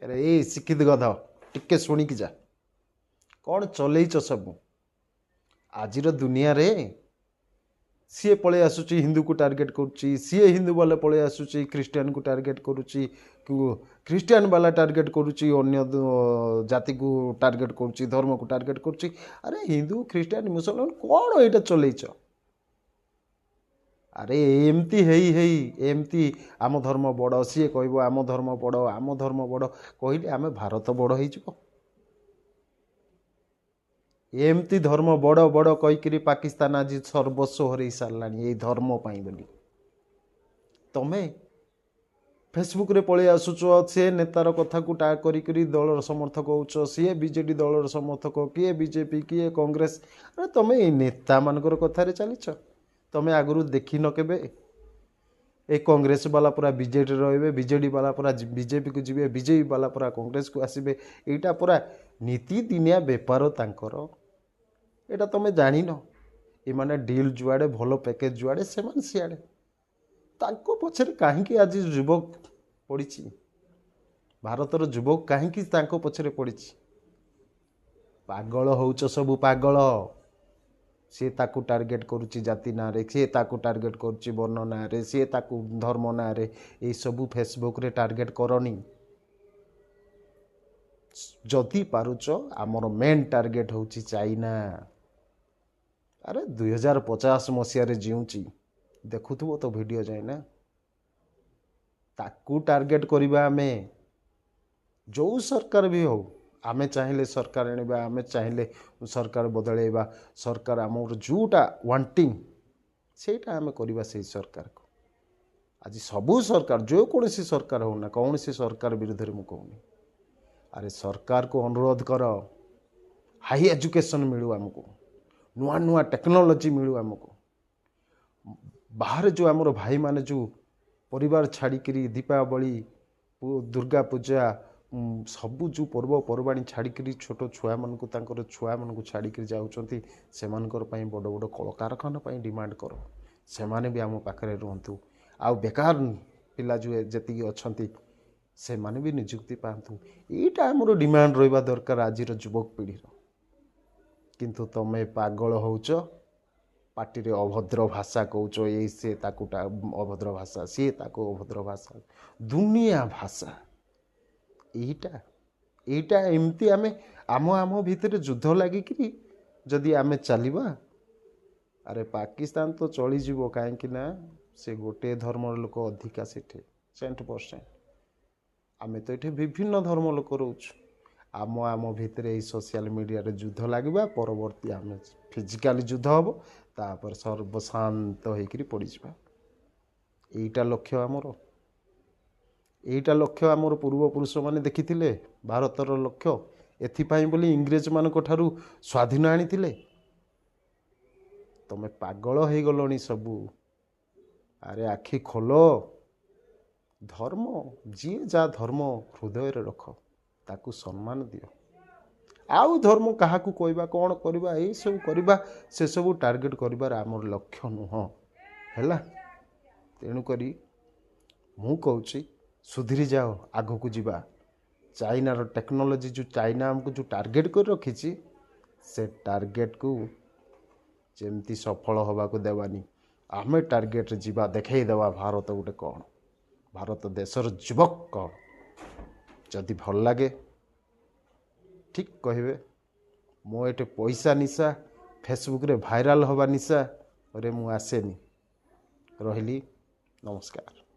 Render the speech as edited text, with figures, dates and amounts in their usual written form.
अरे ए शिक्षित गध टिके शुणिकी जा कौन चलैच सब आजिर दुनिया रे सी पलि आसुची हिंदू को टार्गेट करुच्ची सी हिंदू वाला पलि आसुची क्रिस्टियन को टार्गेट करुच्ची क्रिस्टियन वाला टार्गेट करुच्ची अन्य जाति को टार्गेट करुच्ची धर्म को टार्गेट करुच्ची अरे हिंदू क्रिस्टियन मुसलमान कौन यहाँ चलैच अरे एमती एमती आम धर्म बड़ सी कह आम धर्म बड़ आम धर्म बड़ कहले आम भारत बड़ हो एमती धर्म बड़ बड़ कहीकि पाकिस्तान आज सर्वस्व हर सारा ये धर्म बोली तमें फेसबुक रे पलि आसुच सी नेतार कथा को टाग करी दलर समर्थक हो सी बीजेडी दलर समर्थक किए बीजेपी किए कांग्रेस अरे तुम्हें नेता मानकर कथार चलीच तमें आगु देखी न के ए कांग्रेस वाला पूरा बीजेडी रे बीजेडी वाला पूरा बीजेपी को जी बीजेपी वाला पूरा कांग्रेस को आसबे यहाँ पूरा नीति दिनिया बेपार तांकर एटा तमें जान ये डील जुआड़े भल पैकेज जुआड़े से सियाड़े तांको पछरे कहीं आज युवक पड़ी भारतर युवक कहीं पछरे पड़ी पागल होउच सब पागल सी ताकू टार्गेट करुच्ची जाति ना रे सी ताकू टार्गेट करुच्ची वर्ण ना रे सी ताकू धर्म ना रे ये सब फेसबुक रे टार्गेट करनी जदि पारुच आमर मेन टार्गेट होची चाइना अरे 2050 मसीह जीऊँची देखुथुबो तो वीडियो जाए ना ताकू टार्गेट करिबा आमे जो सरकार भी हो आमे चाहिए सरकार आनिबा आमे चाहिए सरकार बदलैबा सरकार आमर जोटा वांटिंग सेटा आमे करिबा से सरकार को आज सबू सरकार जो कौन सी सरकार हो ना कौन सी सरकार विरुद्ध में कहूनी अरे सरकार को अनुरोध कर हाई एजुकेशन मिलू आमको नुआ नुआ टेक्नोलोजी मिलू आमको बाहर जो आमर भाई माने जो परिवार छाड़िकी दीपावली दुर्गा पूजा सबू जो पर्वपर्वाणी छाड़िकी छोट छुआ मानक छुआ मानक छाड़िकी जाऊँगी से बड़ बड़ कलकारखाना डिमांड कर से भी आम पाखे रुहतु आ बेकार पिला जो जी अच्छा से माने भी निजुक्ति पातु यहीटा आमर डिमांड रहा दरकार आज युवक पीढ़ीर किंतु तमें पागल होच पार्टी रे अभद्र भाषा कौच ये सी अभद्र भाषा सी ताको अभद्र भाषा दुनिया भाषा यहीटा एमती आमे आम आम भितर युद्ध लगिकी जदि आमे चलिबा अरे पाकिस्तान तो चलीज कहीं से गोटे धर्म लोक अधिका से 100% आम तो ये विभिन्न धर्म लोक रोच आम आम भितर सोशल मीडिया रे युद्ध लगे परवर्ती आम फिजिकाली युद्ध हम तापर सर्वशांत होकर पड़जा यहीटा लक्ष्य आमर यहीटा लक्ष्य आमर पूर्वपुरुष माने देखी भारतर लक्ष्य एथिपाई बोली इंग्रेज मान स्वाधीन आनी तमें पागल हो गलनी सबू अरे आखि खोल धर्म जी जा धर्म हृदय रख ताकू सम्मान दियो आउ धर्म क्या कहवा कौन करवा यही सब करवा से सब टार्गेट कर आमर लक्ष्य नुह है तेणुक मु कहूँ सुधरी जाओ आग को जीवा चाइनार टेक्नोलोजी जो चाइना आमको जो टार्गेट कर रखी से टार्गेट को जमती सफल होगा देवानी आमे टार्गेट जीवा देखईदेवा भारत गोटे कौन भारत देशर युवक कौन जदि भल लगे ठीक कहे मो ये पैसा निशा फेसबुक रे भाइराल हवा निशा अरे मु आसेनी रही नमस्कार।